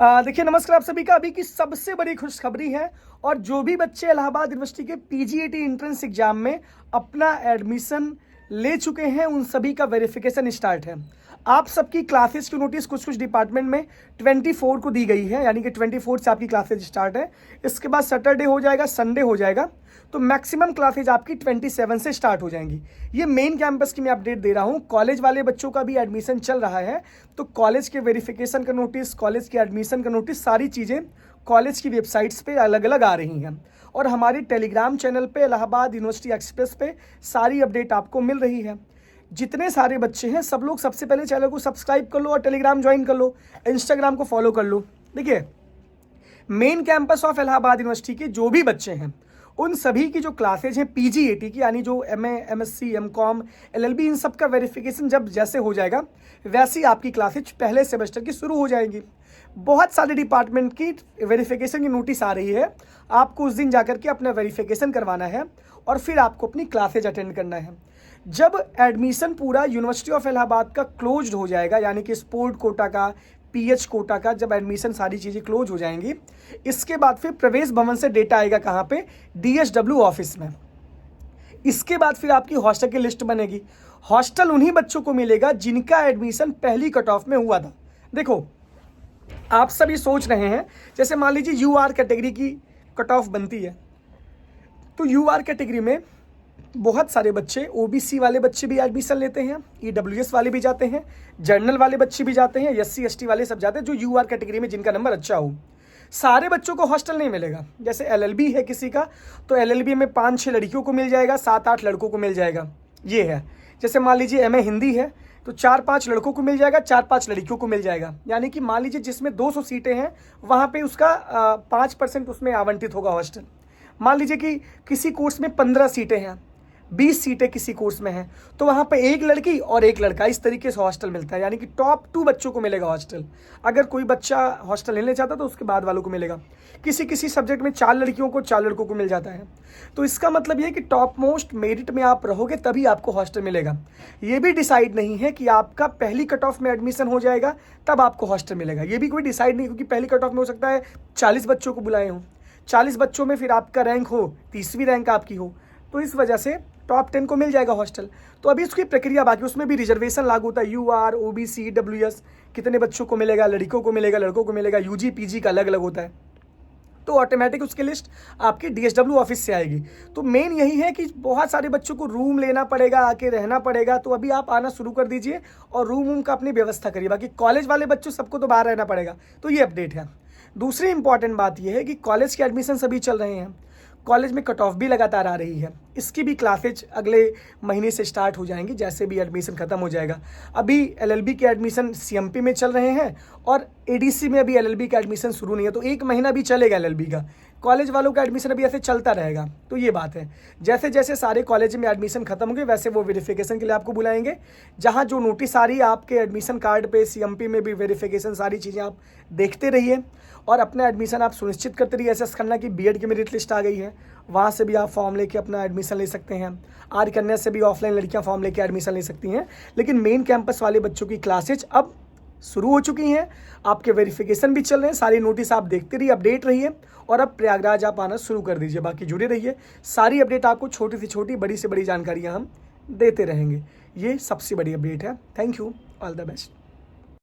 देखिए, नमस्कार आप सभी का। अभी की सबसे बड़ी खुशखबरी है, और जो भी बच्चे इलाहाबाद यूनिवर्सिटी के पीजीईटी एंट्रेंस एग्जाम में अपना एडमिशन ले चुके हैं उन सभी का वेरिफिकेशन स्टार्ट है। आप सबकी क्लासेस की नोटिस कुछ कुछ डिपार्टमेंट में 24 को दी गई है, यानी कि 24 से आपकी क्लासेज स्टार्ट है। इसके बाद सैटरडे हो जाएगा, संडे हो जाएगा, तो मैक्सिमम क्लासेज आपकी 27 से स्टार्ट हो जाएंगी। ये मेन कैंपस की मैं अपडेट दे रहा हूँ। कॉलेज वाले बच्चों का भी एडमिशन चल रहा है, तो कॉलेज के वेरिफिकेशन का नोटिस, कॉलेज के एडमिशन का नोटिस, सारी चीज़ें कॉलेज की वेबसाइट्स पे अलग अलग आ रही हैं। और हमारी टेलीग्राम चैनल पे इलाहाबाद यूनिवर्सिटी एक्सप्रेस पे सारी अपडेट आपको मिल रही है। जितने सारे बच्चे हैं सब लोग सबसे पहले चैनल को सब्सक्राइब कर लो और टेलीग्राम ज्वाइन कर लो, इंस्टाग्राम को फॉलो कर लो। देखिए, main campus of Allahabad university के जो भी बच्चे हैं उन सभी की जो क्लासेज हैं पीजीईटी की, यानी जो एमए, एमएससी, एमकॉम, एलएलबी, इन सब का वेरिफिकेशन जब जैसे हो जाएगा वैसे आपकी क्लासेज पहले सेमेस्टर की शुरू हो जाएंगी। बहुत सारे डिपार्टमेंट की वेरिफिकेशन की नोटिस आ रही है। आपको उस दिन जाकर के अपना वेरिफिकेशन करवाना है और फिर आपको अपनी क्लासेज अटेंड करना है। जब एडमिशन पूरा यूनिवर्सिटी ऑफ इलाहाबाद का क्लोज्ड हो जाएगा, यानी कि स्पोर्ट कोटा का, पीएच कोटा का, जब एडमिशन सारी चीज़ें क्लोज हो जाएंगी, इसके बाद फिर प्रवेश भवन से डेटा आएगा कहाँ पे, डीएसडब्ल्यू ऑफिस में। इसके बाद फिर आपकी हॉस्टल की लिस्ट बनेगी। हॉस्टल उन्हीं बच्चों को मिलेगा जिनका एडमिशन पहली कट ऑफ में हुआ था। देखो, आप सभी सोच रहे हैं, जैसे मान लीजिए यूआर कैटेगरी की कट ऑफ बनती है, तो यूआर कैटेगरी में बहुत सारे बच्चे, ओबीसी वाले बच्चे भी एडमिशन लेते हैं, ईडब्ल्यूएस वाले भी जाते हैं, जनरल वाले बच्चे भी जाते हैं, एससी एसटी वाले सब जाते हैं, जो यूआर कैटेगरी में जिनका नंबर अच्छा हो। सारे बच्चों को हॉस्टल नहीं मिलेगा। जैसे एलएलबी है किसी का, तो एलएलबी में 5-6 लड़कियों को मिल जाएगा, 7-8 लड़कों को मिल जाएगा, ये है। जैसे मान लीजिए एमए हिंदी है, तो 4-5 लड़कों को मिल जाएगा, 4-5 लड़कियों को मिल जाएगा। यानी कि मान लीजिए जिसमें 200 सीटें हैं वहाँ पे उसका 5% उसमें आवंटित होगा हॉस्टल। मान लीजिए कि किसी कोर्स में 15 सीटें हैं, 20 सीटें किसी कोर्स में हैं, तो वहाँ पे एक लड़की और एक लड़का, इस तरीके से हॉस्टल मिलता है। यानी कि टॉप 2 बच्चों को मिलेगा हॉस्टल। अगर कोई बच्चा हॉस्टल लेना चाहता तो उसके बाद वालों को मिलेगा। किसी किसी सब्जेक्ट में 4 लड़कियों को, 4 लड़कों को मिल जाता है। तो इसका मतलब ये है कि टॉप मोस्ट मेरिट में आप रहोगे तभी आपको हॉस्टल मिलेगा। ये भी डिसाइड नहीं है कि आपका पहली कट ऑफ में एडमिशन हो जाएगा तब आपको हॉस्टल मिलेगा। ये भी कोई डिसाइड नहीं, क्योंकि पहली कट ऑफ में हो सकता है 40 बच्चों को बुलाए हों, 40 बच्चों में फिर आपका रैंक हो, 30वीं रैंक आपकी हो, तो इस वजह से टॉप 10 को मिल जाएगा हॉस्टल। तो अभी उसकी प्रक्रिया बाकी, उसमें भी रिजर्वेशन लागू होता है। यूआर, ओबीसी, डब्ल्यूएस, कितने बच्चों को मिलेगा, लड़कियों को मिलेगा, लड़कों को मिलेगा, यूजी पीजी का अलग अलग होता है। तो ऑटोमेटिक उसकी लिस्ट आपकी डीएसडब्ल्यू ऑफिस से आएगी। तो मेन यही है कि बहुत सारे बच्चों को रूम लेना पड़ेगा, आके रहना पड़ेगा। तो अभी आप आना शुरू कर दीजिए और रूम का अपनी व्यवस्था करिए। बाकी कॉलेज वाले बच्चों सबको तो बाहर रहना पड़ेगा। तो ये अपडेट है। दूसरी इंपॉर्टेंट बात यह है कि कॉलेज के एडमिशन सभी चल रहे हैं, कॉलेज में कट ऑफ भी लगातार आ रही है। इसकी भी क्लासेज अगले महीने से स्टार्ट हो जाएंगी, जैसे भी एडमिशन खत्म हो जाएगा। अभी एलएलबी के एडमिशन सीएमपी में चल रहे हैं और एडीसी में अभी एलएलबी का एडमिशन शुरू नहीं है, तो 1 महीना भी चलेगा एलएलबी का। कॉलेज वालों का एडमिशन अभी ऐसे चलता रहेगा। तो ये बात है, जैसे जैसे सारे कॉलेज में एडमिशन खत्म होंगे वैसे वो वेरिफिकेशन के लिए आपको बुलाएंगे। जहाँ जो नोटिस आ रही है आपके एडमिशन कार्ड पे, सीएमपी में भी वेरिफिकेशन, सारी चीज़ें आप देखते रहिए और अपना एडमिशन आप सुनिश्चित करते रहिए। ऐसा करना कि बीएड की मेरिट लिस्ट आ गई है, वहाँ से भी आप फॉर्म लेके अपना एडमिशन ले सकते हैं। आर्य कन्या से भी ऑफलाइन लड़कियाँ फॉर्म लेके एडमिशन ले सकती हैं। लेकिन मेन कैंपस वाले बच्चों की क्लासेज अब शुरू हो चुकी हैं, आपके वेरिफिकेशन भी चल रहे हैं। सारी नोटिस आप देखते रहिए, अपडेट रहिए और अब प्रयागराज आप आना शुरू कर दीजिए। बाकी जुड़े रहिए, सारी अपडेट आपको छोटी से छोटी, बड़ी से बड़ी जानकारियाँ हम देते रहेंगे। ये सबसे बड़ी अपडेट है। Thank you, all the best.